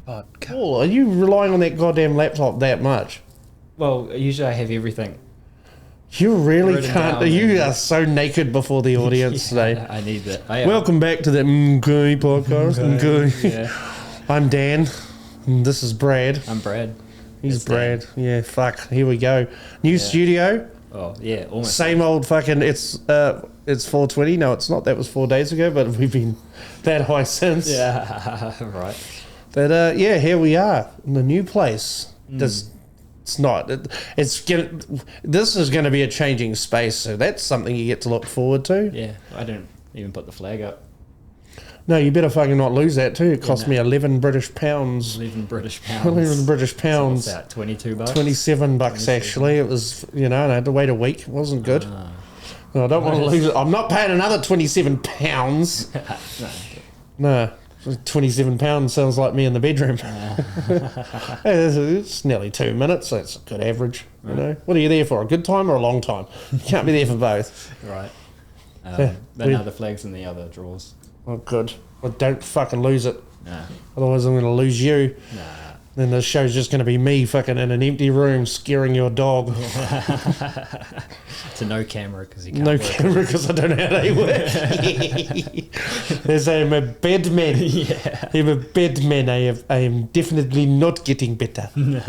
Vodka. Oh, are you relying on that goddamn laptop that much? Well, usually I have everything. You really Written can't. down You and- are so naked before the audience today. I need that. Welcome back to the Misguided podcast. Misguided. Yeah. I'm Dan. And this is Brad. I'm Brad. He's It's Brad. Yeah, fuck. Here we go. New studio. Oh, yeah, almost. Same old fucking. It's 4:20. No, it's not. That was 4 days ago. But we've been that high since. Yeah, right. But yeah, here we are in the new place. It's not. This is going to be a changing space, so that's something you get to look forward to. Yeah, I didn't even put the flag up. No, you better fucking not lose that too. It cost no. me 11 British pounds. 11 British pounds. 11 British So pounds. what's that, 22 bucks? 27 bucks actually. It was, and I had to wait a week. It wasn't good. No, I don't want to lose it. I'm not paying another 27 pounds. No. 27 pounds sounds like me in the bedroom. It's nearly 2 minutes. That's a good average. You know, what are you there for? A good time or a long time? You can't be there for both. Right. Yeah, But now the flag's in the other drawers. Oh, good. Well, don't fucking lose it. Nah. Otherwise, I'm going to lose you. Nah. Then the show's just going to be me fucking in an empty room scaring your dog. To no camera because you can't No work. camera because I don't know how they work. There's I'm a bed man. Yeah. I'm a bed man. I am definitely not getting better. No.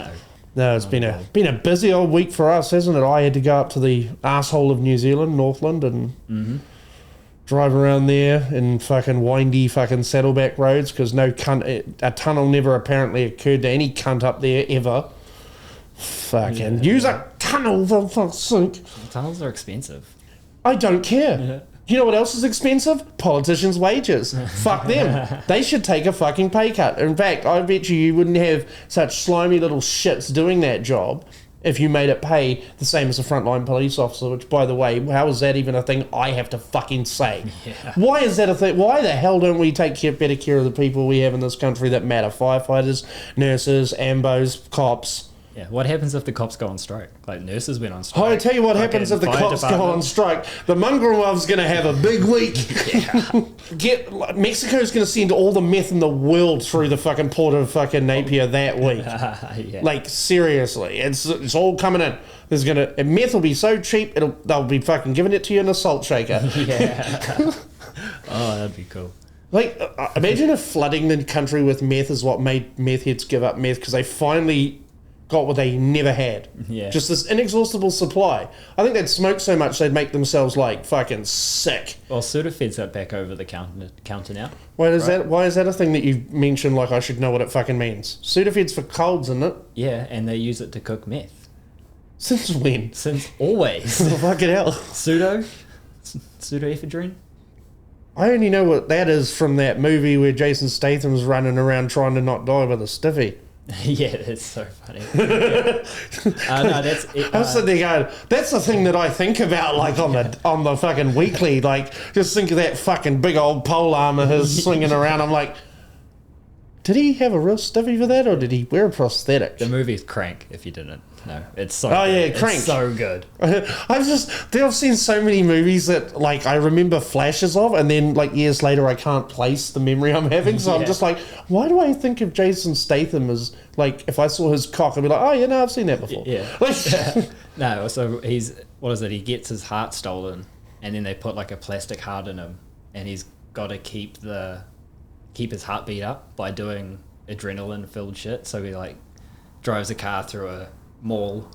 No, it's been a busy old week for us, hasn't it? I had to go up to the asshole of New Zealand, Northland, and drive around there in fucking windy fucking saddleback roads because a tunnel never apparently occurred to any cunt up there ever. Fucking use a tunnel for fuck's sake. Tunnels are expensive. I don't care. Yeah. You know what else is expensive? Politicians' wages. Fuck them. They should take a fucking pay cut. In fact, I bet you wouldn't have such slimy little shits doing that job if you made it pay the same as a frontline police officer, which, by the way, how is that even a thing I have to fucking say? Yeah. Why is that a thing? Why the hell don't we take better care of the people we have in this country that matter? Firefighters, nurses, ambos, cops. Yeah. What happens if the cops go on strike? Like nurses went on strike. I tell you what happens if the Fucking cops fire go on department. strike. The mongrel love's going to have a big week. Mexico's going to send all the meth in the world through the fucking port of fucking Napier that week. Yeah. Like, seriously, it's all coming in. And meth will be so cheap, they'll be fucking giving it to you in a salt shaker. Yeah. Oh, that'd be cool. Like, imagine if flooding the country with meth is what made meth heads give up meth because they finally got what they never had. Yeah. Just this inexhaustible supply. I think they'd smoke so much they'd make themselves like fucking sick. Well, Sudafed's up back over the counter now. Why is that a thing that you mentioned like I should know what it fucking means? Sudafed's for colds, isn't it? Yeah, and they use it to cook meth. Since when? Since always. Fucking hell. Pseudoephedrine? I only know what that is from that movie where Jason Statham's running around trying to not die with a stiffy. Yeah, that's so funny. No, that's it. I was sitting there going, that's the thing that I think about, like on the fucking weekly. Like, just think of that fucking big old pole arm of his swinging around. I'm like, did he have a real stiffy for that, or did he wear a prosthetic? The movie's Crank. If you didn't know, it's so. Oh, good. yeah, Crank. It's so good. I've seen so many movies that like I remember flashes of, and then like years later I can't place the memory I'm having. So I'm Yeah. just like, why do I think of Jason Statham as like if I saw his cock, I'd be like, oh yeah, no, I've seen that before. Yeah. Like, No, so what is it? He gets his heart stolen, and then they put like a plastic heart in him, and he's got to keep his heartbeat up by doing adrenaline-filled shit. So he like drives a car through a mall,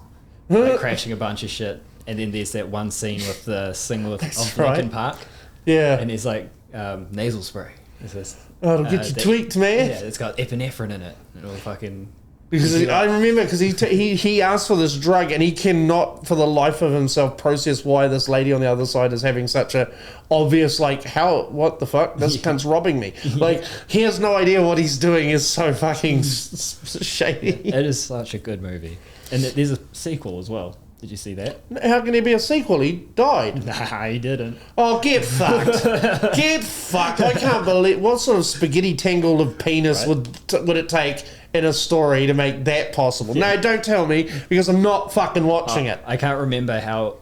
like crashing a bunch of shit, and then there's that one scene with the singer of right. Linkin Park, yeah. and there's like nasal spray. It's this, Oh, it'll get you tweaked, man. Yeah, it's got epinephrine in it. It'll fucking. Because I remember because he asked for this drug and he cannot for the life of himself process why this lady on the other side is having such a obvious like what the fuck, this cunt's robbing me. Like he has no idea what he's doing is so fucking shady. It is such a good movie, and there's a sequel as well. Did you see that? How can there be a sequel? He died. Nah, he didn't. Oh, get fucked. Get fucked. I can't believe what sort of spaghetti tangle of penis would it take in a story to make that possible. No, don't tell me because I'm not fucking watching it. I can't remember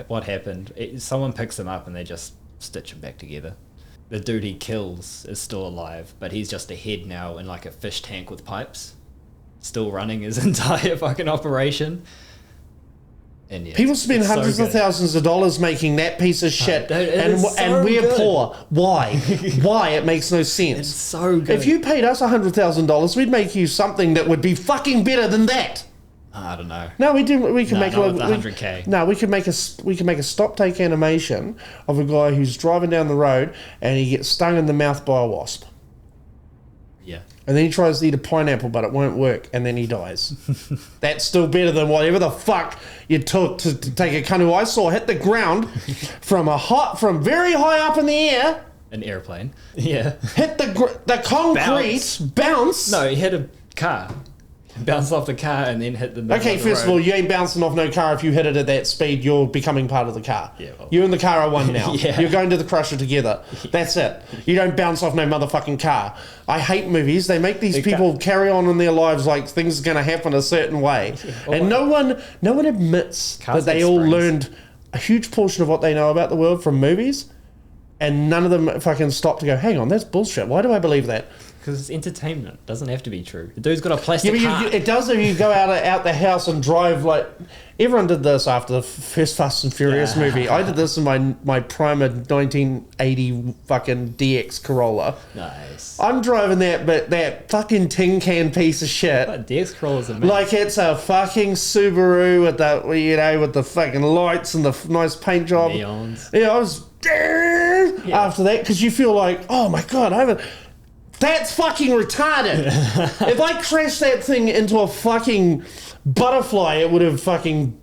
what happened. Someone picks him up and they just stitch him back together. The dude he kills is still alive, but he's just a head now in like a fish tank with pipes. still running his entire fucking operation. And yeah, people spend hundreds of thousands of dollars making that piece of shit, and we're poor. Why? Why? It makes no sense. It's so good. If you paid us $100,000, we'd make you something that would be fucking better than that. I don't know. No, we do. We can make not with $100K. No, we can make a stop take animation of a guy who's driving down the road and he gets stung in the mouth by a wasp. Yeah. And then he tries to eat a pineapple, but it won't work, and then he dies. That's still better than whatever the fuck you took to take a cunt who I saw hit the ground from very high up in the air. An airplane. Yeah. Hit the concrete, bounce. No, he hit a car. Bounced off the car and then hit the middle Okay, of the first of road. all, you ain't bouncing off no car if you hit it at that speed. You're becoming part of the car. Yeah, well. You and the car are one now. Yeah. You're going to the crusher together. That's it. You don't bounce off no motherfucking car. I hate movies. They make these people carry on in their lives like things are going to happen a certain way. Yeah, and no one admits that they all learned a huge portion of what they know about the world from movies, and none of them fucking stop to go, hang on, that's bullshit. Why do I believe that? Because it's entertainment. It doesn't have to be true. The dude's got a plastic heart. It does if you go out the house and drive like... Everyone did this after the first Fast and Furious movie. I did this in my primer 1980 fucking DX Corolla. Nice. I'm driving that fucking tin can piece of shit. But DX Corolla's amazing. Like it's a fucking Subaru with the fucking lights and the nice paint job. Neons. Yeah, I was... After that, because you feel like, oh my God, I haven't... That's fucking retarded. If I crashed that thing into a fucking butterfly, it would have fucking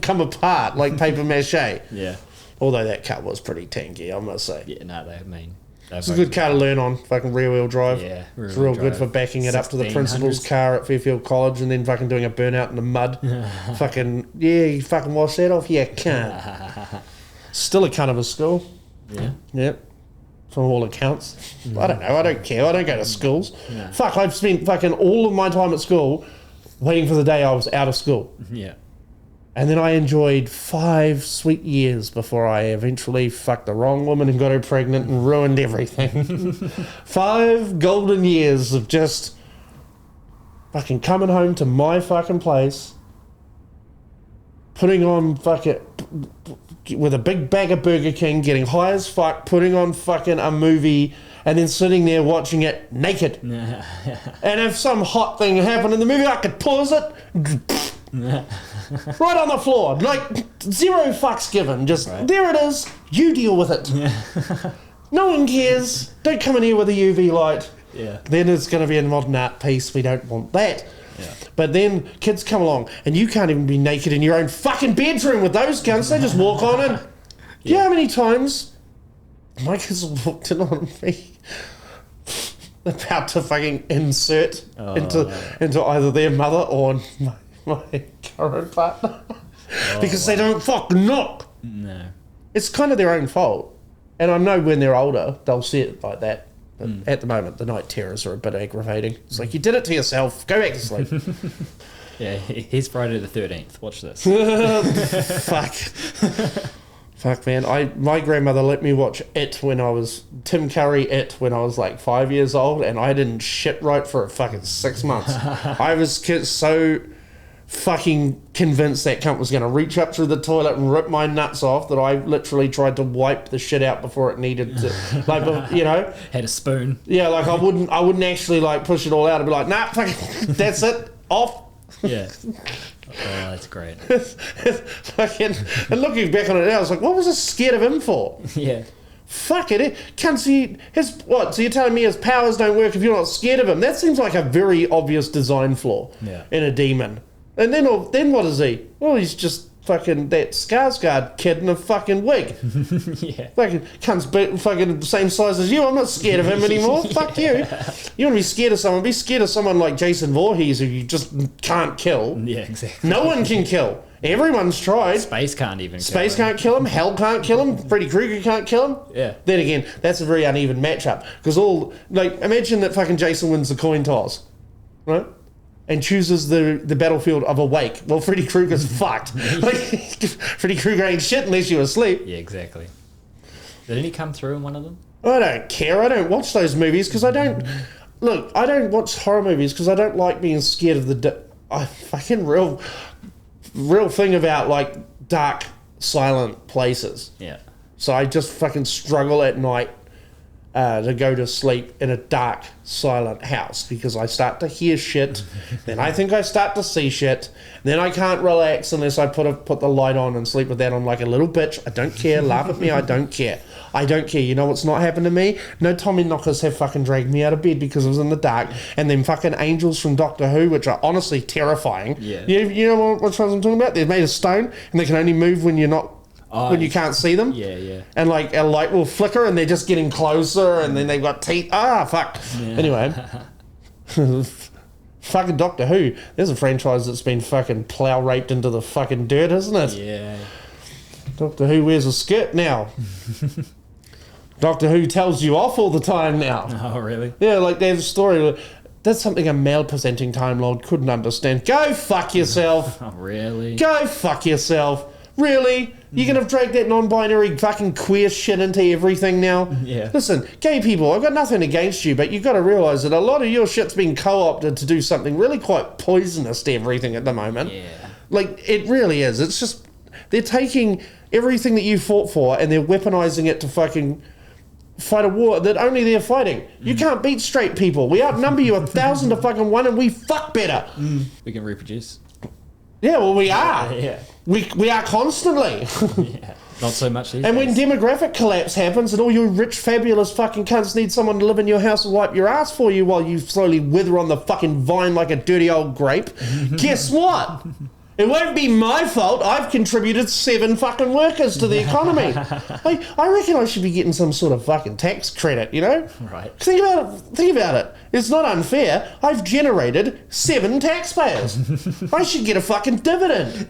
come apart like paper mache. Yeah. Although that car was pretty tanky, I must say. Yeah, no, they mean. It's a good car to learn on, fucking rear wheel drive. Yeah, it's real good for backing it up to the principal's car at Fairfield College and then fucking doing a burnout in the mud. Fucking, yeah, you fucking wash that off, yeah, cunt. Still a cunt of a school. Yeah. Yep. From all accounts. I don't know. I don't care. I don't go to schools. No. Fuck, I've spent fucking all of my time at school waiting for the day I was out of school. Yeah. And then I enjoyed 5 sweet years before I eventually fucked the wrong woman and got her pregnant and ruined everything. 5 golden years of just fucking coming home to my fucking place, putting on fucking... with a big bag of Burger King, getting high as fuck, putting on fucking a movie, and then sitting there watching it naked. And if some hot thing happened in the movie, I could pause it. Right on the floor. Like, 0 fucks given. Just, there it is. You deal with it. No one cares. Don't come in here with a UV light. Yeah. Then it's going to be a modern art piece. We don't want that. Yeah. But then kids come along and you can't even be naked in your own fucking bedroom with those cunts. They just walk on in. Do you know how many times my kids have walked in on me about to fucking insert into either their mother or my current partner because they don't fucking knock. No. It's kind of their own fault. And I know when they're older, they'll see it like that. But at the moment, the night terrors are a bit aggravating. It's like, you did it to yourself. Go back to sleep. Yeah, he's Friday the 13th. Watch this. Fuck. Fuck, man. My grandmother let me watch Tim Curry when I was like 5 years old, and I didn't shit right for fucking 6 months. I was so fucking convinced that cunt was going to reach up through the toilet and rip my nuts off that I literally tried to wipe the shit out before it needed to. Like, you know, had a spoon. Yeah, like I wouldn't actually like push it all out. I'd be like, nah, fuck, that's it, off. Yeah. Oh, that's great. Fucking, and looking back on it now, I was like, what was I scared of him for? Yeah. Fuck it, can't see his what? So you're telling me his powers don't work if you're not scared of him? That seems like a very obvious design flaw in a demon. And then what is he? Well, he's just fucking that Skarsgård kid in a fucking wig. Yeah. Fucking cunt's fucking the same size as you. I'm not scared of him anymore. Fuck you. You want to be scared of someone? Be scared of someone like Jason Voorhees who you just can't kill. Yeah, exactly. No one can kill. Everyone's tried. Space can't even Space can't kill him. Hell can't kill him. Freddy Krueger can't kill him. Yeah. Then again, that's a very uneven matchup. Because imagine that fucking Jason wins the coin toss. Right? And chooses the battlefield of awake. Well, Freddy Krueger's fucked. Like, Freddy Krueger ain't shit unless you're asleep. Yeah, exactly. Didn't he come through in one of them? I don't care. I don't watch those movies because I don't look, I don't watch horror movies because I don't like being scared of the... I fucking real thing about, like, dark, silent places. Yeah. So I just fucking struggle at night to go to sleep in a dark, silent house because I start to hear shit, then I think I start to see shit, then I can't relax unless I put the light on and sleep with that on like a little bitch. I don't care, laugh at me, I don't care. I don't care. You know what's not happened to me? No Tommy knockers have fucking dragged me out of bed because I was in the dark, and then fucking angels from Doctor Who, which are honestly terrifying. Yeah. You know what I'm talking about? They're made of stone, and they can only move when you're not... when you can't see them. Yeah. And like a light will flicker and they're just getting closer and then they've got teeth. Fuck. Yeah. Anyway. Fucking Doctor Who. There's a franchise that's been fucking plow raped into the fucking dirt, isn't it? Yeah. Doctor Who wears a skirt now. Doctor Who tells you off all the time now. Oh, really? Yeah, like there's a story. That's something a male presenting Time Lord couldn't understand. Go fuck yourself. Oh, really? Go fuck yourself. Really? You're going to drag that non-binary fucking queer shit into everything now? Yeah. Listen, gay people, I've got nothing against you, but you've got to realise that a lot of your shit's been co-opted to do something really quite poisonous to everything at the moment. Yeah. Like, it really is. It's just, they're taking everything that you fought for and they're weaponising it to fucking fight a war that only they're fighting. You can't beat straight people. We outnumber you 1,000 to fucking 1 and we fuck better. We can reproduce. Yeah, well, we are. Yeah. We are constantly. Yeah. Not so much these And when days. demographic collapse happens and all you rich, fabulous fucking cunts need someone to live in your house and wipe your ass for you while you slowly wither on the fucking vine like a dirty old grape, guess what? It won't be my fault. I've contributed 7 fucking workers to the economy. I reckon I should be getting some sort of fucking tax credit, you know? Right. Think about it. It's not unfair. I've generated 7 taxpayers. I should get a fucking dividend.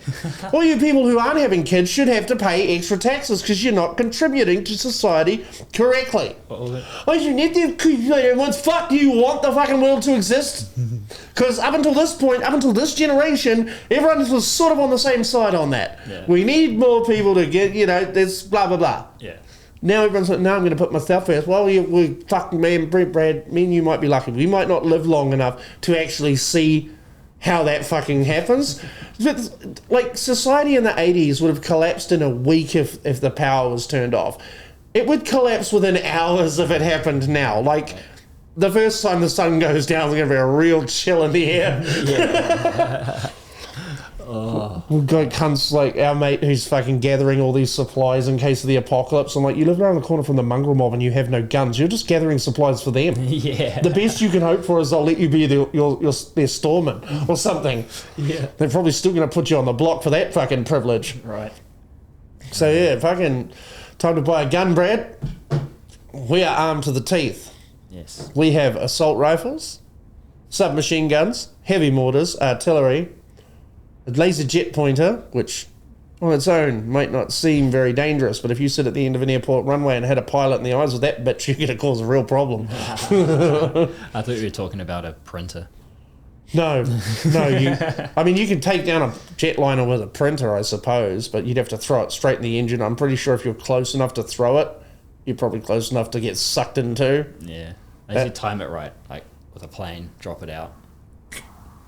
All you people who aren't having kids should have to pay extra taxes because you're not contributing to society correctly. I should need to... Once fuck, do you want the fucking world to exist? Because up until this point, up until this generation, everyone was sort of on the same side on that. Yeah. We need more people to get, there's blah, blah, blah. Yeah. Now everyone's like, no, I'm going to put myself first. Well, we fucking, me and Brad, me and you might be lucky. We might not live long enough to actually see how that fucking happens. But, like, society in the 80s would have collapsed in a week if the power was turned off. It would collapse within hours if it happened now. Like... The first time the sun goes down, there's going to be a real chill in the air. Yeah. We've got cunts like our mate who's fucking gathering all these supplies in case of the apocalypse. I'm like, you live around the corner from the mongrel mob and you have no guns. You're just gathering supplies for them. Yeah. The best you can hope for is they'll let you be their storeman or something. Yeah. They're probably still going to put you on the block for that fucking privilege. Right. So yeah, fucking time to buy a gun, Brad. We are armed to the teeth. Yes. We have assault rifles, submachine guns, heavy mortars, artillery, a laser jet pointer, which on its own might not seem very dangerous, but if you sit at the end of an airport runway and hit a pilot in the eyes with that bitch, you're going to cause a real problem. I thought you were talking about a printer. No. You can take down a jetliner with a printer, I suppose, but you'd have to throw it straight in the engine. I'm pretty sure if you're close enough to throw it, you're probably close enough to get sucked into. Yeah. If you time it right, like with a plane, drop it out.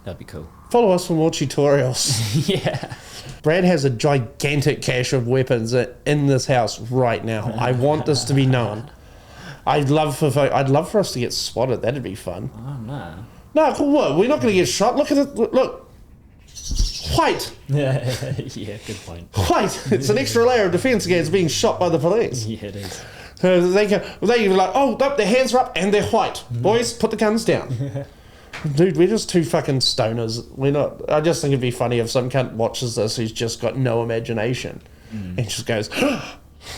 That'd be cool. Follow us for more tutorials. Yeah. Brad has a gigantic cache of weapons in this house right now. I want this to be known. I'd love for us to get spotted. That'd be fun. Oh, no. No, cool. What? We're not going to get shot. Look at it. Look. White. Yeah, good point. White. It's an extra layer of defense against being shot by the police. Yeah, it is. They be like, oh, nope, their hands are up and they're white. Boys, put the guns down. Dude, we're just 2 fucking stoners. We're not. I just think it'd be funny if some cunt watches this who's just got no imagination and just goes,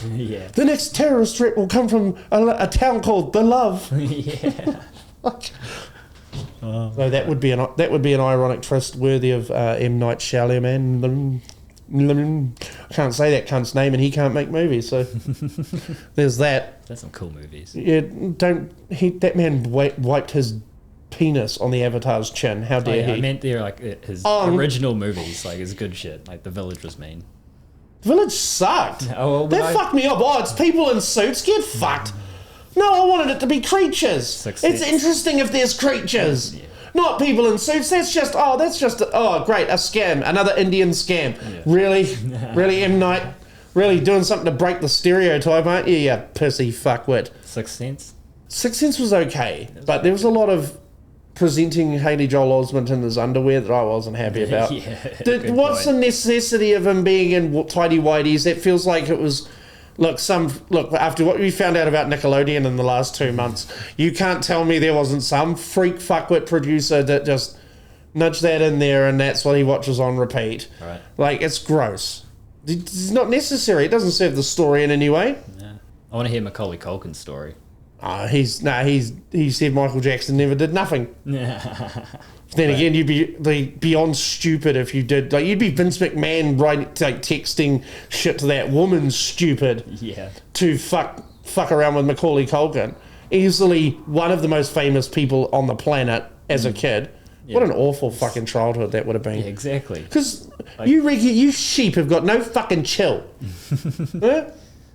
yeah. The next terrorist threat will come from a town called The Love. Yeah. So that would be an ironic twist worthy of M. Night Shyamalan. I can't say that cunt's name and he can't make movies, so there's that. That's some cool movies. Yeah, that man wiped his penis on the Avatar's chin. How dare he? I meant they're like his original movies, like his good shit. Like The Village was mean. The Village sucked. Oh, well, that fucked me up. Oh, it's people in suits. Get fucked. No, I wanted it to be creatures. Success. It's interesting if there's creatures. Yeah. Not people in suits. That's just great, a scam. Another Indian scam. Yeah. Really? Really, M. Night? Really doing something to break the stereotype, aren't you, you pissy fuckwit? Sixth Sense? Sixth Sense was okay, but there was a lot of presenting Haley Joel Osment in his underwear that I wasn't happy about. What's the necessity of him being in tidy whities? That feels like it was... Look, after what we found out about Nickelodeon in the last 2 months, you can't tell me there wasn't some freak fuckwit producer that just nudged that in there and that's what he watches on repeat. Right. Like, it's gross. It's not necessary. It doesn't serve the story in any way. Yeah. I want to hear Macaulay Culkin's story. He said Michael Jackson never did nothing. Then again, you'd be beyond stupid if you did. Like, you'd be Vince McMahon texting shit to that woman stupid. Yeah. To fuck around with Macaulay Culkin. Easily one of the most famous people on the planet as a kid. Yeah. What an awful fucking childhood that would have been. Yeah, exactly. Because you sheep have got no fucking chill. Huh?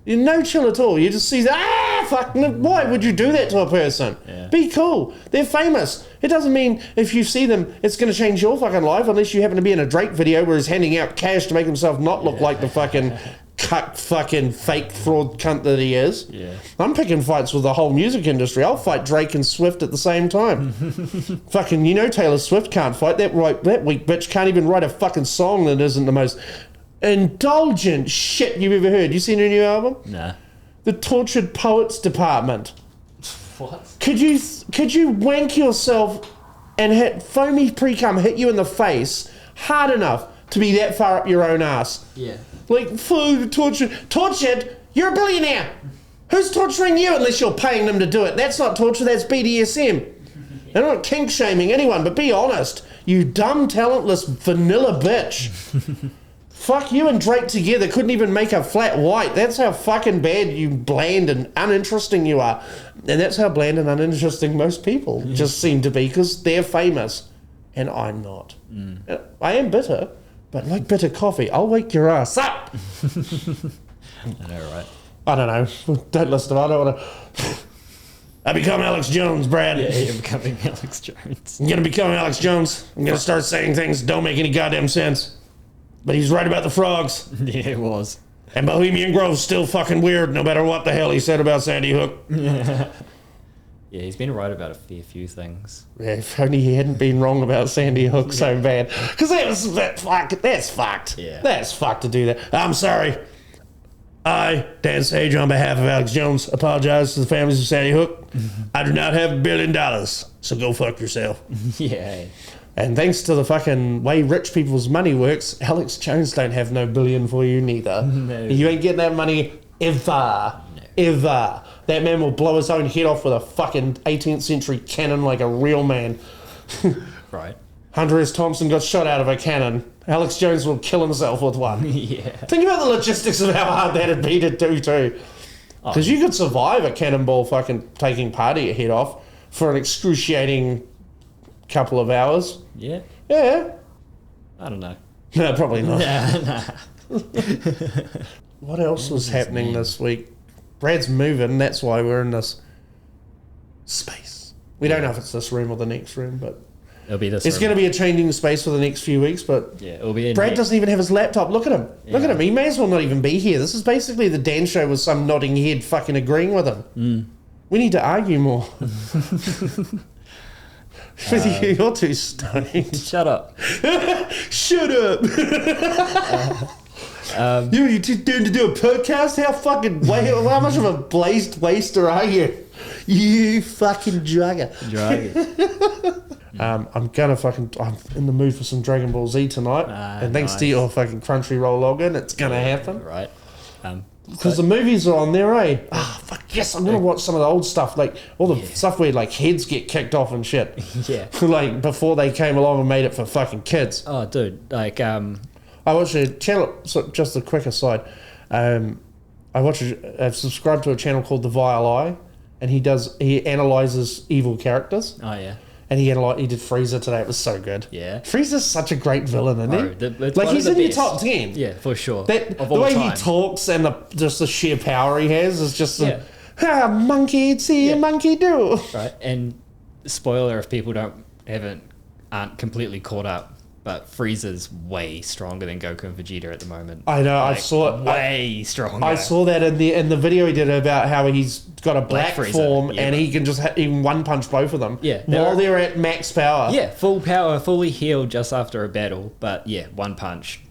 You're no chill at all. You just see, fuck, why would you do that to a person? Yeah. Be cool. They're famous. It doesn't mean if you see them, it's going to change your fucking life unless you happen to be in a Drake video where he's handing out cash to make himself not look like the fucking fucking fake fraud cunt that he is. Yeah. I'm picking fights with the whole music industry. I'll fight Drake and Swift at the same time. Fucking, Taylor Swift can't fight. That weak bitch can't even write a fucking song that isn't the most indulgent shit you've ever heard. You seen her new album? Nah. The Tortured Poets Department. What? Could you wank yourself and hit foamy pre-cum hit you in the face hard enough to be that far up your own ass? Yeah. Like, tortured? You're a billionaire. Who's torturing you unless you're paying them to do it? That's not torture, that's BDSM. I'm not kink shaming anyone, but be honest. You dumb, talentless, vanilla bitch. Fuck, you and Drake together couldn't even make a flat white. That's how fucking bad you bland and uninteresting you are. And that's how bland and uninteresting most people just seem to be because they're famous. And I'm not. I am bitter, but like bitter coffee, I'll wake your ass up. I know, right? I don't know. Don't listen to it. I don't want to... I become Alex Jones, Brad. Yeah, you're becoming Alex Jones. I'm going to become Alex Jones. I'm going to start saying things that don't make any goddamn sense. But he's right about the frogs. Yeah, it was. And Bohemian Grove's still fucking weird, no matter what the hell he said about Sandy Hook. Yeah, he's been right about a fair few things. Yeah, if only he hadn't been wrong about Sandy Hook so bad. Because that's fucked. Yeah. That's fucked to do that. I'm sorry. I, Dan Sage, on behalf of Alex Jones, apologize to the families of Sandy Hook. I do not have $1 billion, so go fuck yourself. Yeah. And thanks to the fucking way rich people's money works, Alex Jones don't have no billion for you neither. No. You ain't getting that money ever. No. Ever. That man will blow his own head off with a fucking 18th century cannon like a real man. Right. Hunter S. Thompson got shot out of a cannon. Alex Jones will kill himself with one. Yeah. Think about the logistics of how hard that'd be to do too. Because you could survive a cannonball fucking taking part of your head off for an excruciating couple of hours. Yeah. Yeah. I don't know. No, probably not. Nah. What else was happening this week? Brad's moving, that's why we're in this space. We don't know if it's this room or the next room, but it'll be this it's room. going to be a changing space for the next few weeks, but yeah, it'll be Brad doesn't even have his laptop. Look at him. Look at him. He may as well not even be here. This is basically the Dan show with some nodding head fucking agreeing with him. We need to argue more. You're too stoned. Shut up. Shut up. You too doomed to do a podcast? How much of a blazed waster are you? You fucking drugger. I'm in the mood for some Dragon Ball Z tonight. And thanks to your fucking Crunchyroll login, it's gonna happen. Right. Because the movies are on there, eh? Fuck yes, I'm gonna watch some of the old stuff, like all the stuff where like heads get kicked off and shit. Yeah. Like before they came along and made it for fucking kids. Oh, dude, like I watched a channel. So just a quick aside, I've subscribed to a channel called The Vile Eye, and he analyzes evil characters. Oh yeah. And he did Frieza today. It was so good. Yeah. Frieza's such a great villain, isn't he? Like he's in your top 10. Yeah, for sure. The way he talks and just the sheer power he has is just Ah, monkey see, monkey do. Right, and spoiler if people aren't completely caught up, but Frieza's way stronger than Goku and Vegeta at the moment. I know, Like, I saw it. Way stronger. I saw that in the video he did about how he's got a black Frieza, form yeah. and he can just even one punch both of them. Yeah, while they're at max power. Yeah, full power, fully healed just after a battle, but yeah, one punch,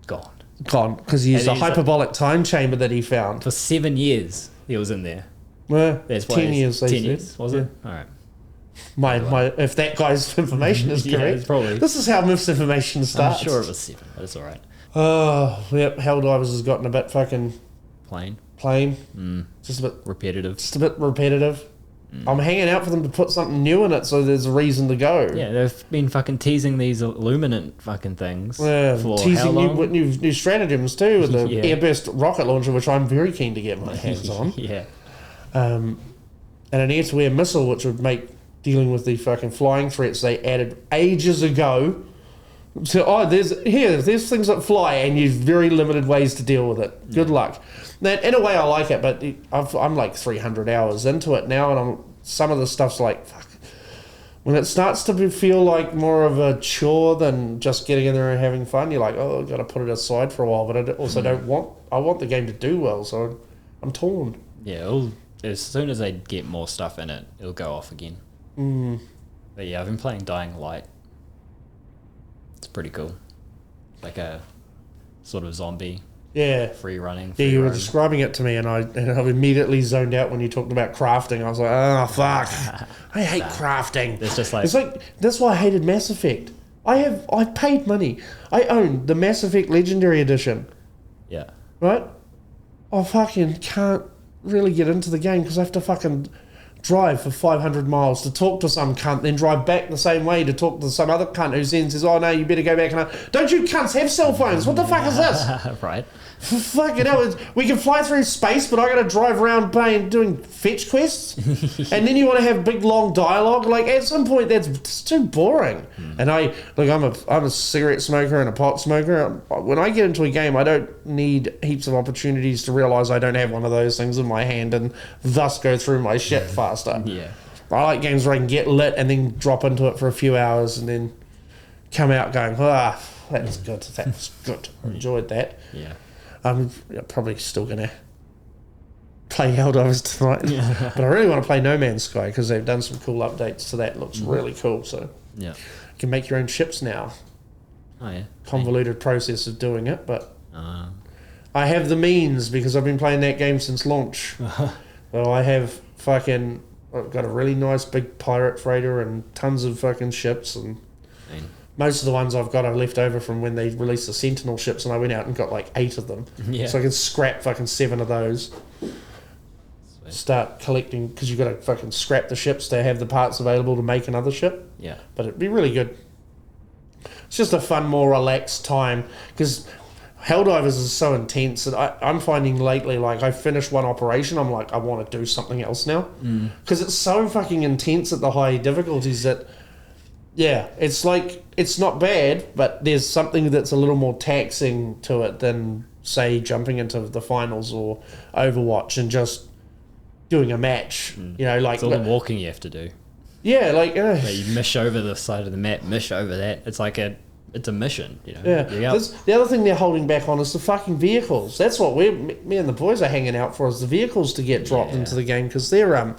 gone. Gone, because he used a hyperbolic time chamber that he found. For 7 years, he was in there. Well, That's why 10 years. 10 years, was it? All right. My if that guy's information is Yeah, correct. it's probably. This is how Myth's information starts. I'm sure it was 7, but it's all right. Oh, yep. Helldivers has gotten a bit fucking plain. Just a bit repetitive. I'm hanging out for them to put something new in it, so there's a reason to go. Yeah, they've been fucking teasing these Illuminant fucking things. Yeah, for how teasing long? new stratagems too with the Yeah. airburst rocket launcher, which I'm very keen to get my hands on. Yeah. And an air-to-air missile, which would make dealing with the fucking flying threats they added ages ago. So, there's things that fly, and you've very limited ways to deal with it. Good luck. That, in a way, I like it, but I'm like 300 hours into it now, and some of the stuff's like, fuck. When it starts to feel like more of a chore than just getting in there and having fun, you're like, oh, I've got to put it aside for a while. But I also I want the game to do well, so I'm torn. Yeah, as soon as they get more stuff in it, it'll go off again. But yeah, I've been playing Dying Light. It's pretty cool. Like a sort of zombie. Yeah. Free running. Yeah, you were roam. describing it to me, and I immediately zoned out when you talked about crafting. I was like, oh, fuck. I hate crafting. It's just like... It's like, that's why I hated Mass Effect. I paid money. I own the Mass Effect Legendary Edition. Yeah. Right? I fucking can't really get into the game because I have to fucking drive for 500 miles to talk to some cunt, then drive back the same way to talk to some other cunt who then says, oh no, you better go back. And don't you cunts have cell phones? What the fuck is this? Right. Fucking hell, we can fly through space, but I gotta drive around doing fetch quests? And then you want to have big long dialogue? Like, at some point, that's too boring. And I'm a cigarette smoker and a pot smoker. When I get into a game, I don't need heaps of opportunities to realise I don't have one of those things in my hand and thus go through my shit faster. Yeah. I like games where I can get lit and then drop into it for a few hours and then come out going, that's good, I enjoyed that. Yeah. I'm probably still going to play Helldivers tonight. But I really want to play No Man's Sky because they've done some cool updates to that. It looks really cool. So Yeah. you can make your own ships now. Oh, yeah. Convoluted process of doing it, but I have the means because I've been playing that game since launch. So I've got a really nice big pirate freighter and tons of fucking ships, and most of the ones I've got are left over from when they released the Sentinel ships, and I went out and got like 8 of them. Yeah. So I can scrap fucking 7 of those. Sweet. Start collecting, because you've got to fucking scrap the ships to have the parts available to make another ship. Yeah. But it'd be really good. It's just a fun, more relaxed time, because Helldivers is so intense that I'm finding lately, like, I finish one operation, I'm like, I want to do something else now. Because it's so fucking intense at the high difficulties that, yeah, it's like, it's not bad, but there's something that's a little more taxing to it than, say, jumping into the finals or Overwatch and just doing a match. You know, like... It's all the walking you have to do. Yeah, like... You mish over the side of the map, mish over that. It's like it's a mission, you know. Yeah. The other thing they're holding back on is the fucking vehicles. That's what me and the boys are hanging out for, is the vehicles to get dropped into the game, because they're going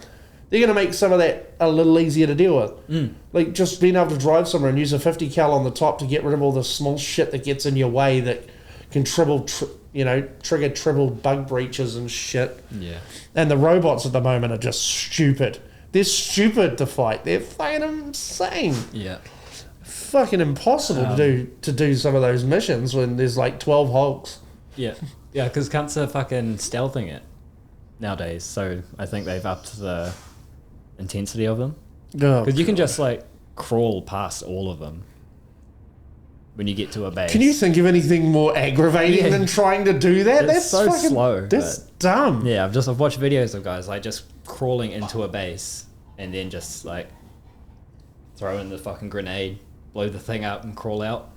to make some of that a little easier to deal with. Like, just being able to drive somewhere and use a 50 cal on the top to get rid of all the small shit that gets in your way that can trigger triple bug breaches and shit. Yeah. And the robots at the moment are just stupid. They're stupid to fight. They're fucking insane. Yeah. Fucking impossible to do some of those missions when there's like 12 hulks. Yeah. Yeah, because cunts are fucking stealthing it nowadays, so I think they've upped the intensity of them. Because you can just like crawl past all of them when you get to a base. Can you think of anything more aggravating than trying to do that? It's That's so fucking slow. That's dumb. Yeah, I've watched videos of guys like just crawling into a base and then just like throw in the fucking grenade, blow the thing up and crawl out.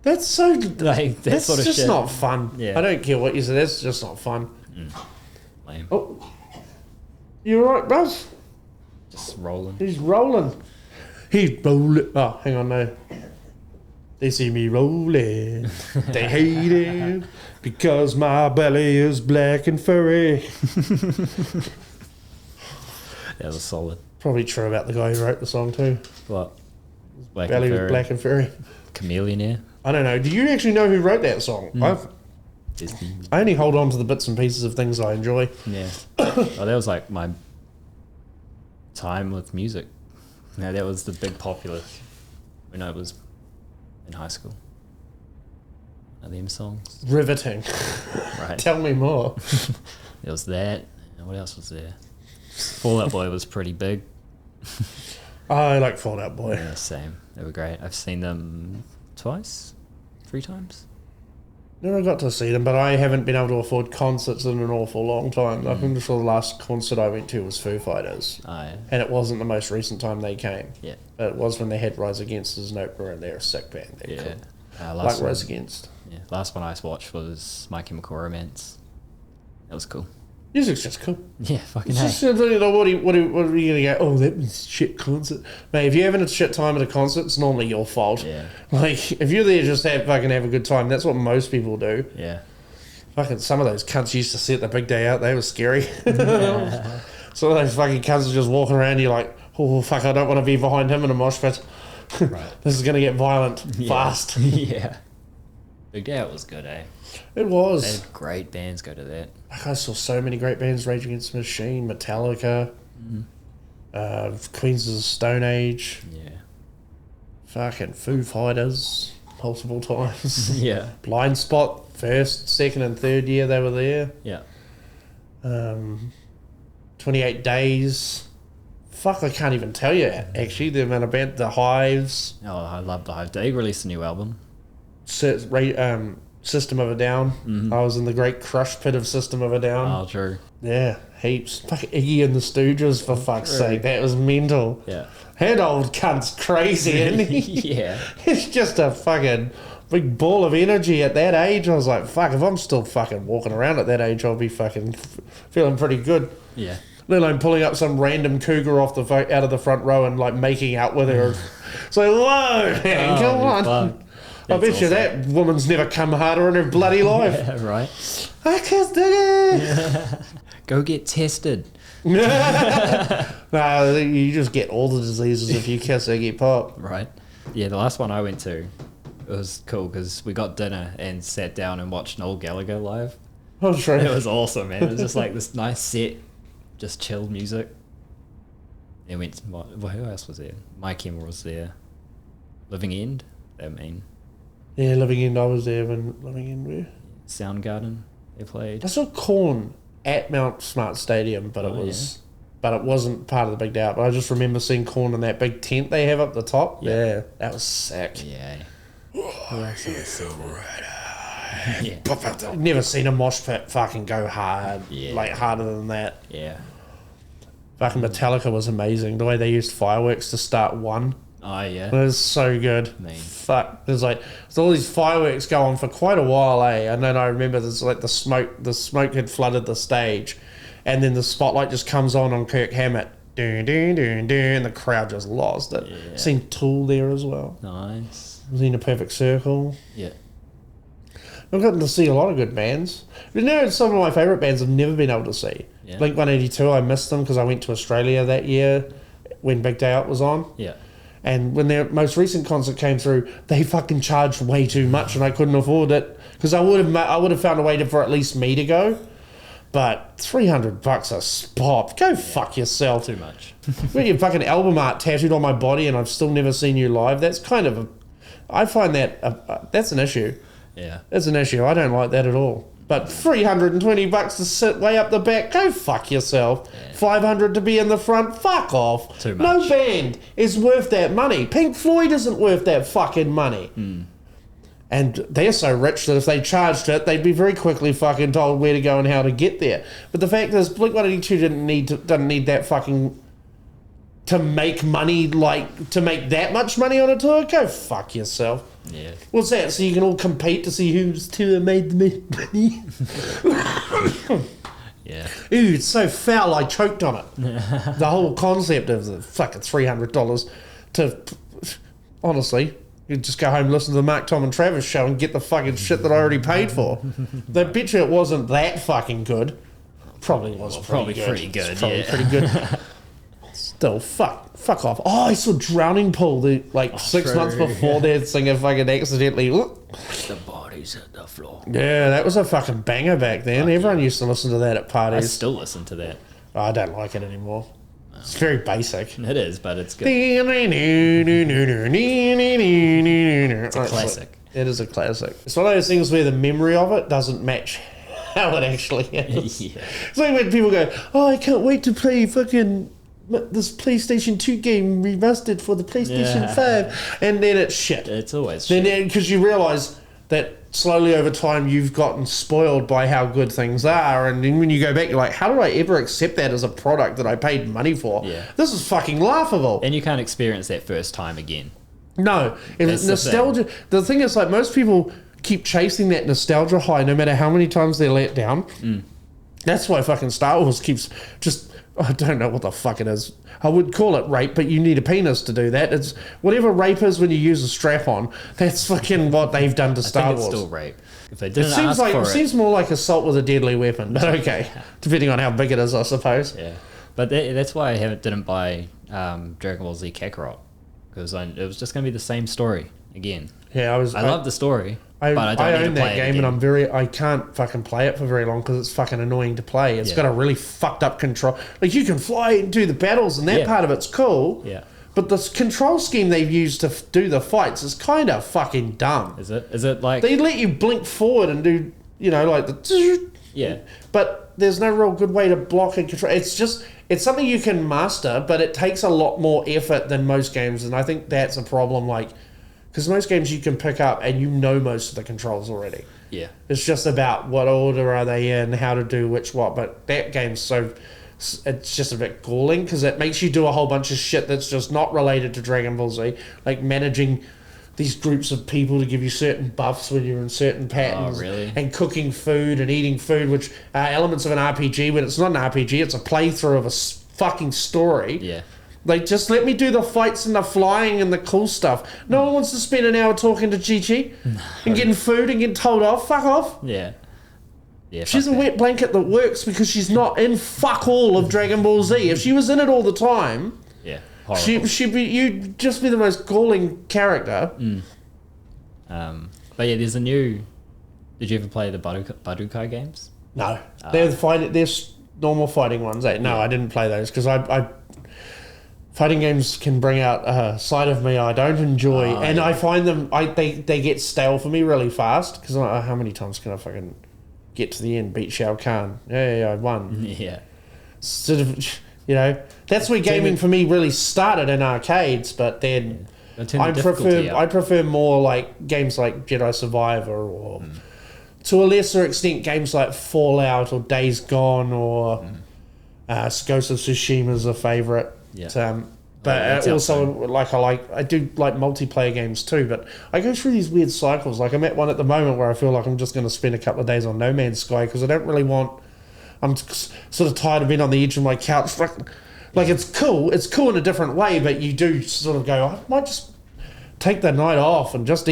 That's so... Like, that's sort of just shit. not fun. Yeah. I don't care what you say. That's just not fun. Lame. Oh. You alright, Buzz? Just rolling. He's rolling. He's rolling. Oh, hang on, no. They see me rolling. They hate it because my belly is black and furry. That was solid. Probably true about the guy who wrote the song too. What? Black Belly and was furry. black and furry. Chameleonaire. I don't know. Do you actually know who wrote that song? I only hold on to the bits and pieces of things I enjoy. Yeah. Oh, that was like my time with music. No, that was the big popular when I was in high school. Are them songs? Riveting. Right. Tell me more. There was that. And what else was there? Fall Out Boy was pretty big. I like Fall Out Boy. Yeah, same. They were great. I've seen them twice, 3 times. Never got to see them, but I haven't been able to afford concerts in an awful long time. I think the last concert I went to was Foo Fighters. Oh, yeah. And it wasn't the most recent time they came. Yeah. But it was when they had Rise Against as an opener, and they're a sick band. They're Yeah. cool. Last Like Rise one, Against. yeah. Last one I watched was My Chemical Romance. That was cool. Music's just cool. Yeah, fucking It's hey. just, what are you going to go, oh, that was a shit concert? Mate, if you're having a shit time at a concert, it's normally your fault. Yeah. Like, if you're there just have a good time, that's what most people do. Yeah. Fucking some of those cunts used to set the big day out. They were scary. Some of those fucking cunts are just walking around. You're like, oh fuck, I don't want to be behind him in a mosh pit. Right. This is gonna get violent Yeah. fast. Yeah. Big Day Out was good, eh? It They was. had great bands go to that. Like, I saw so many great bands: Rage Against the Machine, Metallica, Queens of the Stone Age, Yeah. fucking Foo Fighters, multiple times. Yeah. Blind Spot, first, second, and third year they were there. Yeah. 28 Days. Fuck, I can't even tell you, actually, the amount of band, the Hives, Oh, I love the Hive. They released a new album. System of a Down. I was in the great crush pit of System of a Down. Oh, true. Yeah, heaps. Fucking Iggy and the Stooges, for fuck's True. sake. That was mental. Yeah. That old cunt's crazy, isn't he? Yeah. He's just a fucking big ball of energy at that age. I was like, fuck, if I'm still fucking walking around at that age, I'll be fucking feeling pretty good. Yeah. Let alone pulling up some random cougar off the out of the front row and like making out with her. It's like, whoa, man, come on. Fuck. I bet you awesome. that woman's never come harder in her bloody life. Yeah, right. I kissed it. Go get tested. No, you just get all the diseases if you kiss Iggy Pop. Right. Yeah, the last one I went to, it was cool because we got dinner and sat down and watched Noel Gallagher live. I'm sure. It was awesome, man. It was just like this nice set, just chilled music. And went to, who else was there? Mike Emmer was there. Living End, I mean, Yeah, Living End, I was there when Living End were. Soundgarden, they played. I saw Korn at Mount Smart Stadium, but Oh, it wasn't part of the big day out. But I just remember seeing Korn in that big tent they have up the top. Yeah. Yeah, that was sick. Yeah. Who else have I seen there? Yeah. I've never seen a mosh pit fucking go hard, Yeah. like harder than that. Yeah. Fucking Metallica was amazing. The way they used fireworks to start one. Oh, yeah. It was so good. Mean. Fuck. There's all these fireworks go on for quite a while, eh? And then I remember there's like the smoke had flooded the stage, and then the spotlight just comes on Kirk Hammett. Dun, dun, dun, dun, and the crowd just lost it. Yeah. Seen Tool there as well. Nice. Seen A Perfect Circle. Yeah. I've gotten to see a lot of good bands. But now some of my favourite bands I've never been able to see. Yeah. Blink 182, I missed them because I went to Australia that year when Big Day Out was on. Yeah. And when their most recent concert came through, they fucking charged way too much, and I couldn't afford it because I would have found a way for at least me to go. But $300 a spot, go fuck yourself. Too much. With your fucking album art tattooed on my body, and I've still never seen you live. That's kind of I find that that's an issue. Yeah. It's an issue. I don't like that at all. But $320 to sit way up the back, go fuck yourself. Yeah. $500 to be in the front, fuck off. Too No much. band is worth that money. Pink Floyd isn't worth that fucking money. And they're so rich that if they charged it, they'd be very quickly fucking told where to go and how to get there. But the fact is, Blink-182 doesn't need that fucking to make money, like to make that much money on a tour. Go fuck yourself. Yeah. What's that? So you can all compete to see who's tour made the most money? Yeah. Ew, it's so foul, I choked on it. The whole concept of the fucking $300 to, honestly, you just go home, listen to the Mark, Tom and Travis show and get the fucking shit that I already paid for. I bet you it wasn't that fucking good. Probably was Probably good. pretty good, It's probably yeah. pretty good. Still, fuck off. Oh, I saw Drowning Pool 6 months before that singer fucking accidentally. The bodies at the floor. Yeah, that was a fucking banger back then. Everyone used to listen to that at I parties. still listen to that. I don't like it anymore. It's very basic. It is, but it's good. It's a classic. It is a classic. It's one of those things where the memory of it doesn't match how it actually is. Yeah. It's like when people go, "Oh, I can't wait to play fucking this PlayStation 2 game remastered for the PlayStation 5," and then it's shit. It's always shit. Then because you realise that slowly over time you've gotten spoiled by how good things are, and then when you go back, you're like, how did I ever accept that as a product that I paid money for? Yeah. This is fucking laughable. And you can't experience that first time again. No, and That's nostalgia. The thing is, like, most people keep chasing that nostalgia high, no matter how many times they're let down. That's why fucking Star Wars keeps just. I don't know what the fuck it is. I would call it rape, but you need a penis to do that. It's whatever rape is when you use a strap on. That's fucking what they've done to Star I think Wars. it's still rape. If they It didn't seems ask like for it seems more like assault with a deadly weapon, but okay, depending on how big it is, I suppose. Yeah, but that's why I didn't buy Dragon Ball Z Kakarot, because it was just going to be the same story again. Yeah, I love the story, but I I don't need own to play that it game, again. and I can't fucking play it for very long because it's fucking annoying to play. It's Yeah. got a really fucked up control. Like, you can fly and do the battles, and that Yeah. part of it's cool. Yeah. But this control scheme they've used to do the fights is kind of fucking dumb. Is it? Is it like? They let you blink forward and do, like the. Yeah. But there's no real good way to block and control. It's something you can master, but it takes a lot more effort than most games, and I think that's a problem. Like, because most games you can pick up and you know most of the controls already. Yeah. It's just about what order are they in, how to do which what. But that game's it's just a bit galling because it makes you do a whole bunch of shit that's just not related to Dragon Ball Z, like managing these groups of people to give you certain buffs when you're in certain patterns. Oh, really? And cooking food and eating food, which are elements of an RPG, when it's not an RPG, it's a playthrough of a fucking story. Yeah. Like, just let me do the fights and the flying and the cool stuff. No one wants to spend an hour talking to Chi-Chi and getting food and getting told off. Fuck off. Yeah. Yeah. She's a fuck that. wet blanket that works because she's not in fuck all of Dragon Ball Z. If she was in it all the time, Yeah. Horrible. you'd just be the most galling character. But yeah, there's a new. Did you ever play the Budokai games? No, they're normal fighting ones. Eh? No, I didn't play those because I fighting games can bring out a side of me I don't enjoy, and yeah. I find them they get stale for me really fast because how many times can I fucking get to the end, beat Shao Kahn? Yeah, I won. Yeah. Sort of, that's where gaming for me really started in arcades, but then I prefer more like games like Jedi Survivor or to a lesser extent games like Fallout or Days Gone or Ghost of Tsushima is a favourite. Yeah. But also I do like multiplayer games too, but I go through these weird cycles. Like I'm at one at the moment where I feel like I'm just going to spend a couple of days on No Man's Sky because I don't really want. I'm sort of tired of being on the edge of my couch. Like it's cool in a different way, but you do sort of go, I might just take the night off and just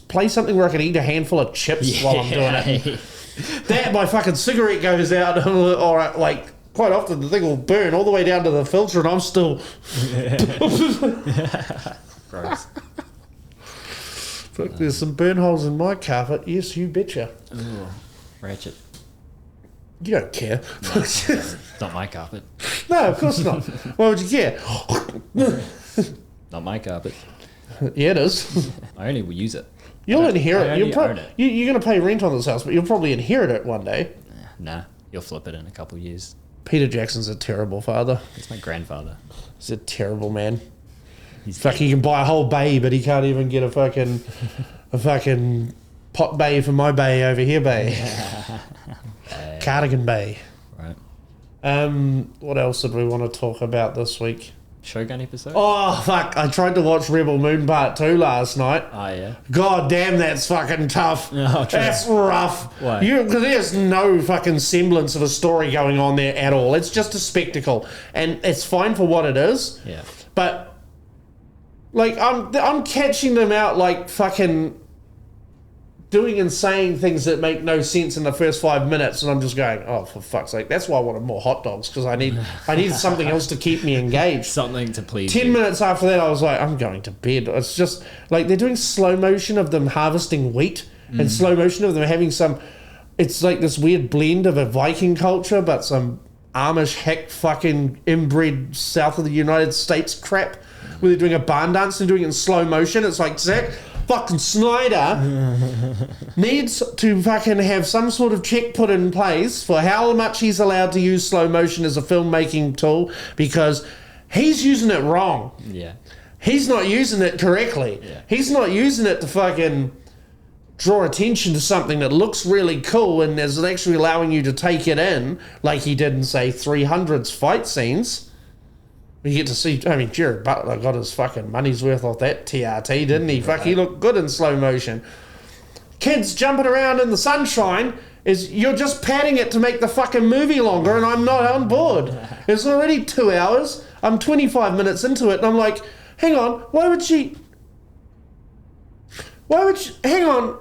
play something where I can eat a handful of chips while I'm doing it. That my fucking cigarette goes out, or like quite often the thing will burn all the way down to the filter, and I'm still. Gross. Look, there's some burn holes in my carpet. Yes, you betcha. Ooh, ratchet. You don't care. No, it's not my carpet. No, of course not. Why would you care? Not my carpet. Yeah, it is. I only will use it. You'll inherit. I only own it. You're going to pay rent on this house, but you'll probably inherit it one day. Nah, you'll flip it in a couple of years. Peter Jackson's a terrible father. It's my grandfather. He's a terrible man. He's He can buy a whole bay, but he can't even get a fucking pot bay for my bay over here, bay. Cardigan bay. right. What else did we want to talk about this week? Shogun episode? Oh, fuck. I tried to watch Rebel Moon Part 2 last night. Oh, yeah. God damn, that's fucking tough. Oh, true. That's rough. Why? Because there's no fucking semblance of a story going on there at all. It's just a spectacle. And it's fine for what it is. Yeah. But, like, I'm catching them out, like, fucking doing and saying things that make no sense in the first 5 minutes, and I'm just going, oh, for fuck's sake. That's why I wanted more hot dogs, because I need something else to keep me engaged. Something to please 10 you. minutes after that, I was like, I'm going to bed. It's just, like, they're doing slow motion of them harvesting wheat, and slow motion of them having some, it's like this weird blend of a Viking culture, but some Amish heck fucking inbred south of the United States crap, where they're doing a barn dance and doing it in slow motion. It's like, Zack fucking Snyder needs to fucking have some sort of check put in place for how much he's allowed to use slow motion as a filmmaking tool, because he's using it wrong. Yeah. He's not using it correctly. Yeah. He's not using it to fucking draw attention to something that looks really cool and is actually allowing you to take it in, like he did in, say, 300's fight scenes. You get to see, I mean, Jared Butler got his fucking money's worth off that TRT, didn't he? Fuck, he looked good in slow motion. Kids jumping around in the sunshine, you're just padding it to make the fucking movie longer, and I'm not on board. It's already 2 hours. I'm 25 minutes into it, and I'm like, hang on, hang on.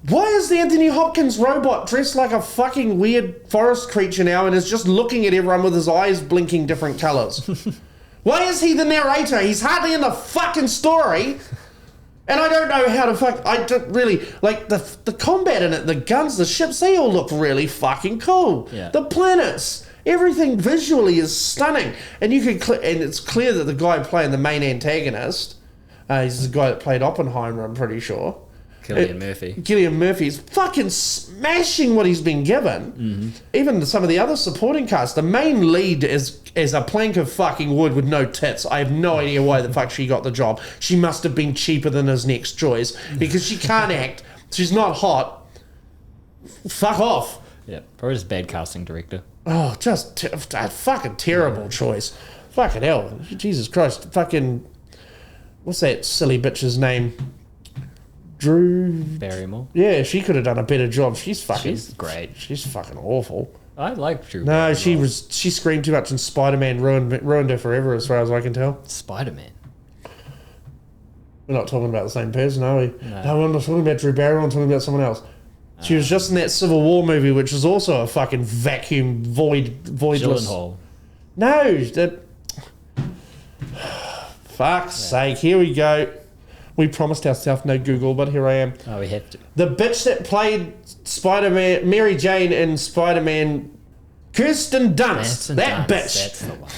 Why is the Anthony Hopkins robot dressed like a fucking weird forest creature now and is just looking at everyone with his eyes blinking different colours? Why is he the narrator? He's hardly in the fucking story. And I don't know how to I don't really, like, the combat in it, the guns, the ships, they all look really fucking cool. Yeah. The planets, everything visually is stunning. And you can, and it's clear that the guy playing the main antagonist, he's the guy that played Oppenheimer, I'm pretty sure. Cillian Murphy is fucking smashing what he's been given. Mm-hmm. Even some of the other supporting cast. The main lead is a plank of fucking wood with no tits. I have no idea why the fuck she got the job. She must have been cheaper than his next choice, because she can't act. She's not hot. Fuck off. Yeah, probably just bad casting director. Oh, just a fucking terrible choice. Fucking hell. Jesus Christ. Fucking, what's that silly bitch's name? Drew Barrymore. Yeah, she could have done a better job. She's great. She's fucking awful. I like Drew. No, Barrymore. she screamed too much, and Spider-Man ruined her forever, as far as I can tell. Spider-Man. We're not talking about the same person, are we? No, I'm not talking about Drew Barrymore. I'm talking about someone else. She was just in that Civil War movie, which is also a fucking vacuum voidless. Gyllenhaal. No, that. Fuck's sake! Here we go. We promised ourselves no Google, but here I am. Oh, we have to. The bitch that played Spider-Man, Mary Jane in Spider-Man, Kirsten Dunst. That bitch. That's the one.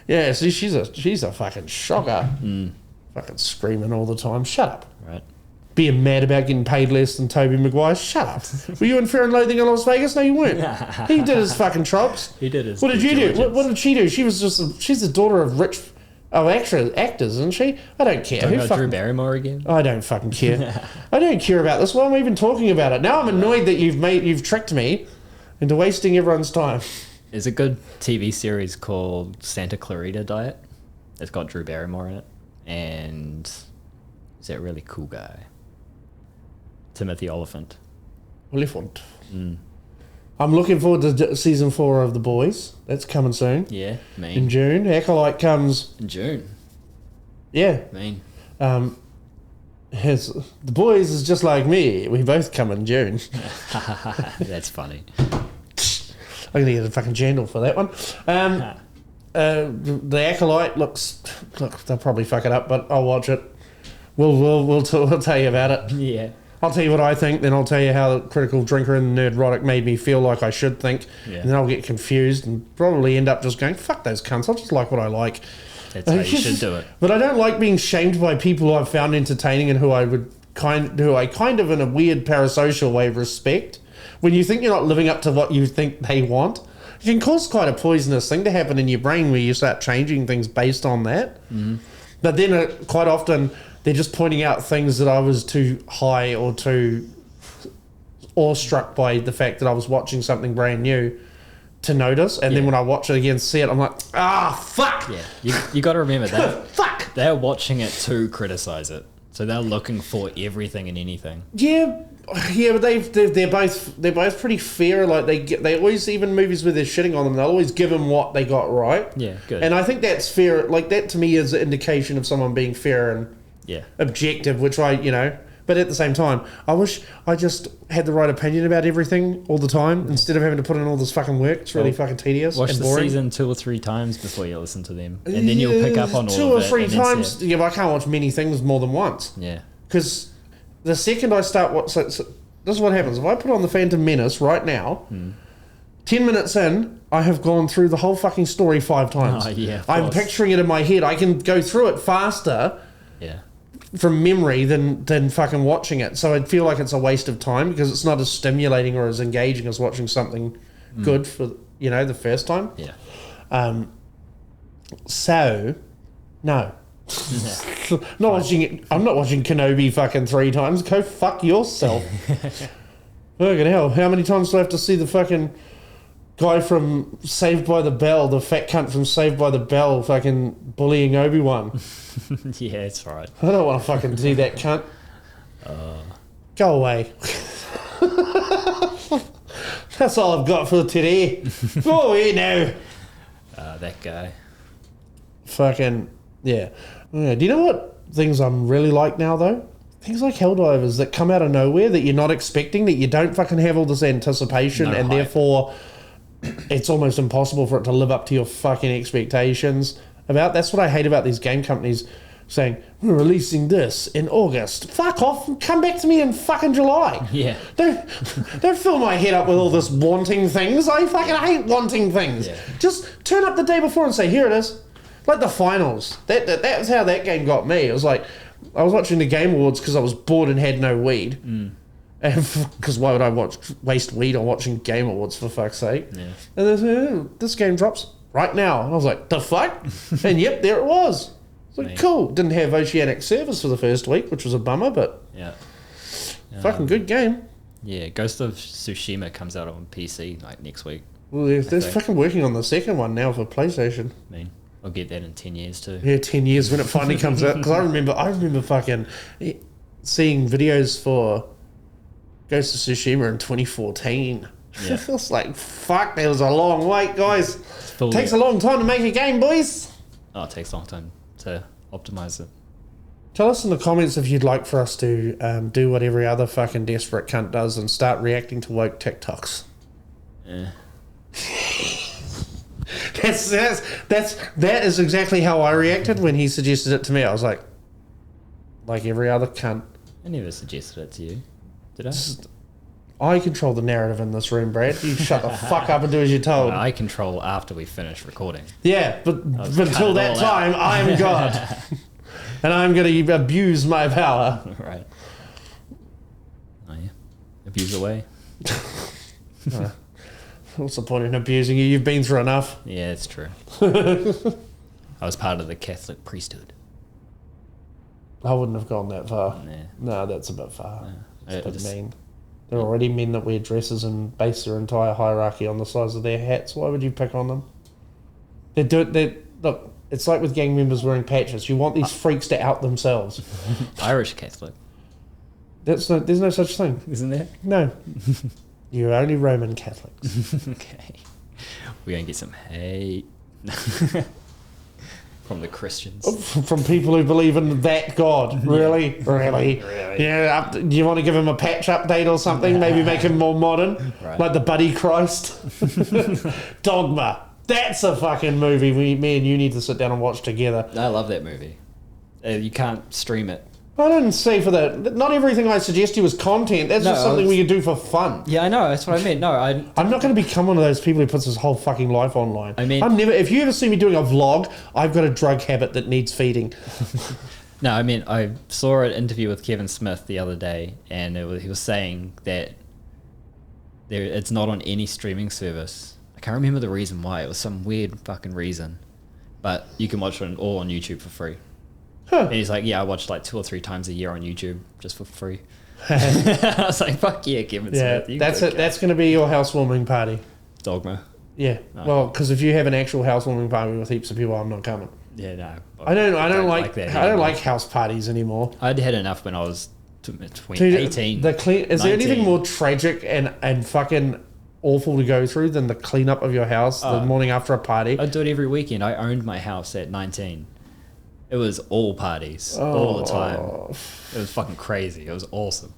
Yeah, see, she's a fucking shocker. Fucking screaming all the time. Shut up. Right. Being mad about getting paid less than Tobey Maguire. Shut up. Were you in Fear and Loathing in Las Vegas? No, you weren't. He did his fucking tropes. He did his. What did you do? What did she do? She was she's the daughter of rich. Actors, isn't she? I don't care. Talking about Drew Barrymore again? I don't fucking care. I don't care about this. Why am I even talking about it? Now I'm annoyed that you've tricked me into wasting everyone's time. There's a good TV series called Santa Clarita Diet. It's got Drew Barrymore in it. And is that really cool guy? Timothy Oliphant. Oliphant. I'm looking forward to season 4 of The Boys. That's coming soon. Yeah, mean. In June. Acolyte comes... In June? Yeah. Mean. The Boys is just like me. We both come in June. That's funny. I'm going to get a fucking jandal for that one. The Acolyte looks... Look, they'll probably fuck it up, but I'll watch it. We'll tell you about it. Yeah. I'll tell you what I think, then I'll tell you how the Critical Drinker and Nerdrotic made me feel like I should think. Yeah. And then I'll get confused and probably end up just going, fuck those cunts, I'll just like what I like. That's how you should do it. But I don't like being shamed by people I've found entertaining and who I kind of in a weird parasocial way respect. When you think you're not living up to what you think they want, it can cause quite a poisonous thing to happen in your brain where you start changing things based on that. Mm-hmm. But then quite often... They're just pointing out things that I was too high or too awestruck by the fact that I was watching something brand new to notice, and then when I watch it again, see it, I'm like, fuck. Yeah, you got to remember that. Fuck. They're watching it to criticize it, so they're looking for everything and anything. Yeah, but they're both pretty fair. Like they always, even movies where they're shitting on them, they'll always give them what they got right. Yeah, good. And I think that's fair. Like that to me is an indication of someone being fair and objective, which But at the same time, I wish I just had the right opinion about everything all the time instead of having to put in all this fucking work. It's really fucking tedious Watch and the boring. season 2 or 3 times before you listen to them, and then you'll pick up on all 2 of or it. 3 times. Yeah, but I can't watch many things more than once. Yeah. Because the second I start so this is what happens. If I put on the Phantom Menace right now, 10 minutes in, I have gone through the whole fucking story 5 times. Oh, yeah, of I'm course. picturing it in my head. I can go through it faster from memory than fucking watching it. So I feel like it's a waste of time because it's not as stimulating or as engaging as watching something good for, the first time. Yeah. So, no. Not watching it. I'm not watching Kenobi fucking 3 times. Go fuck yourself. Fucking hell. How many times do I have to see the fucking guy from Saved by the Bell, the fat cunt from Saved by the Bell, fucking bullying Obi-Wan? Yeah, it's right. I don't want to fucking see that cunt. Go away. That's all I've got for today. Go away now. That guy. Fucking, yeah. Do you know what things I'm really like now, though? Things like Helldivers that come out of nowhere that you're not expecting, that you don't fucking have all this anticipation, and hype. therefore it's almost impossible for it to live up to your fucking expectations about. That's what I hate about these game companies saying, we're releasing this in August. Fuck off and come back to me in fucking July. Yeah. Don't fill my head up with all this wanting things. I fucking hate wanting things. Yeah. Just turn up the day before and say, here it is. Like the finals. That's how that game got me. It was like, I was watching the Game Awards because I was bored and had no weed. And because why would I waste weed on watching Game Awards, for fuck's sake? Yeah. And they said, this game drops right now. And I was like, the fuck? And yep, there it was. It's like, cool. Didn't have Oceanic service for the first week, which was a bummer, but fucking good game. Yeah, Ghost of Tsushima comes out on PC like next week. Well, they're fucking working on the second one now for PlayStation. I mean, I'll get that in 10 years too. Yeah, 10 years when it finally comes out. Because I remember fucking seeing videos for Ghost of Tsushima in 2014. Yeah. It feels like, fuck, that was a long wait, guys. Fully, Takes a long time to make a game, boys. Oh, it takes a long time to optimize it. Tell us in the comments if you'd like for us to do what every other fucking desperate cunt does and start reacting to woke TikToks. Yeah. That is exactly how I reacted when he suggested it to me. I was like every other cunt. I never suggested it to you, did I? I control the narrative in this room, Brad. You shut the fuck up and do as you're told. I control after we finish recording. Yeah, but until that time, I'm God. And I'm going to abuse my power. Right. Oh, yeah. Abuse away. What's the point in abusing you? You've been through enough. Yeah, it's true. I was part of the Catholic priesthood. I wouldn't have gone that far. Yeah. No, that's a bit far. Yeah. It's a bit mean. There are already men that wear dresses and base their entire hierarchy on the size of their hats. Why would you pick on them? Look, it's like with gang members wearing patches. You want these freaks to out themselves. Irish Catholic. There's no such thing. Isn't there? No. You're only Roman Catholics. Okay. We're going to get some hate from the Christians. From people who believe in that God. Really? Really? Yeah. Do you want to give him a patch update or something? Maybe make him more modern? Right. Like the Buddy Christ? Dogma. That's a fucking movie me and you need to sit down and watch together. I love that movie. You can't stream it. I didn't say for that. Not everything I suggest you is content. That's just something we can do for fun. Yeah, I know. That's what I meant. No, I'm not going to become one of those people who puts his whole fucking life online. I mean, I'm never. If you ever see me doing a vlog, I've got a drug habit that needs feeding. No, I mean, I saw an interview with Kevin Smith the other day, and he was saying that it's not on any streaming service. I can't remember the reason why. It was some weird fucking reason, but you can watch it all on YouTube for free. Huh. And he's like, yeah, I watch like 2 or 3 times a year on YouTube just for free. I was like, fuck yeah, Kevin Smith. Yeah, that's it. That's going to be your housewarming party. Dogma. Yeah. No. Well, because if you have an actual housewarming party with heaps of people, I'm not coming. Yeah, no. I don't like that I don't like house parties anymore. I'd had enough when I was between Dude, 18. Is there anything 19. more tragic and fucking awful to go through than the cleanup of your house the morning after a party? I'd do it every weekend. I owned my house at 19. It was all parties all the time. It was fucking crazy. It was awesome.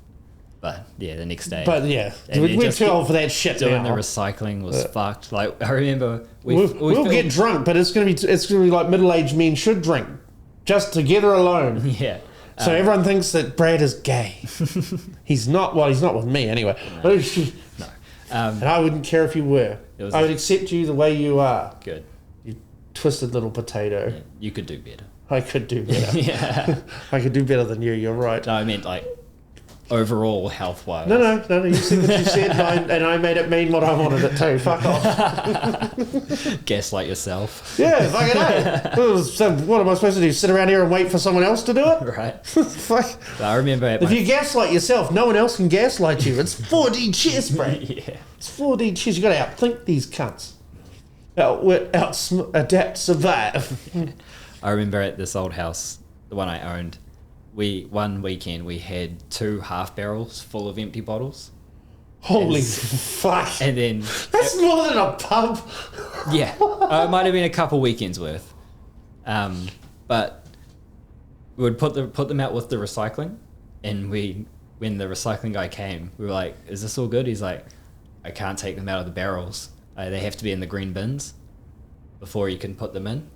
But yeah, the next day. But yeah, And we're just too old for that shit doing now. the recycling was fucked. Like I remember We'll get drunk, but it's gonna be like middle-aged men should drink, just together alone. Yeah. So everyone thinks that Brad is gay. He's not. Well, he's not with me anyway. No. And I wouldn't care if you were. I would accept you the way you are. Good. You twisted little potato. Yeah, you could do better. I could do better. Yeah. I could do better than you. You're right. No, I meant like overall health wise. No. You said what you said, and I made it mean what I wanted it to. Fuck off. Gaslight yourself. Yeah, fucking A. So what am I supposed to do? Sit around here and wait for someone else to do it? Right. Fuck. I remember If you gaslight yourself, no one else can gaslight you. It's 4D chess, bro. Yeah. It's 4D chess. You got to outthink these cunts. Adapt, survive. I remember at this old house, the one I owned, one weekend we had 2 half barrels full of empty bottles. Holy fuck. And then That's more than a pub. yeah, it might have been a couple weekends worth. But we would put them out with the recycling, and when the recycling guy came, we were like, "Is this all good?" He's like, "I can't take them out of the barrels. They have to be in the green bins before you can put them in."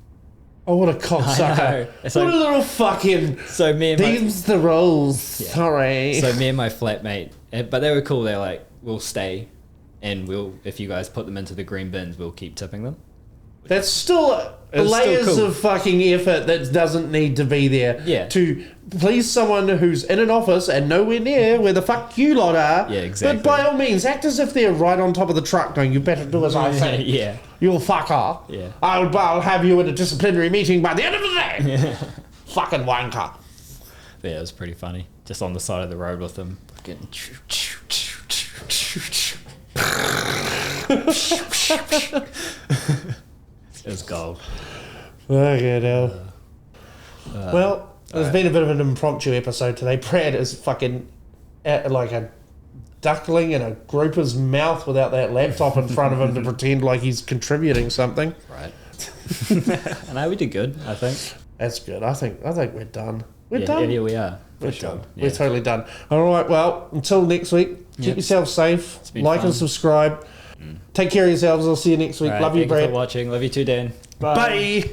Oh, what a cocksucker. What a little fucking... So me and These the rules. Yeah. Sorry. So me and my flatmate, but they were cool. They're like, "We'll stay, and if you guys put them into the green bins, we'll keep tipping them." That's still layers of fucking effort that doesn't need to be there. Yeah. To please someone who's in an office and nowhere near where the fuck you lot are. Yeah, exactly. But by all means, act as if they're right on top of the truck going, you better do as I say. Yeah. You'll fuck off. Yeah. I'll have you in a disciplinary meeting by the end of the day. Yeah. Fucking wanker. But yeah, it was pretty funny. Just on the side of the road with them. Getting it was gold. Okay, hell. Well, there's been a bit of an impromptu episode today. Brad is fucking like a duckling in a grouper's mouth without that laptop in front of him to pretend like he's contributing something. Right. No, we did good, I think. That's good. I think we're done. We're done. Yeah, here we are. We're For sure. done. Yeah. We're totally done. All right. Well, until next week, keep yourself safe. Like fun. and subscribe. Take care of yourselves. I'll see you next week. Right, Love you, thank you Brad. for watching. Love you too, Dan. Bye.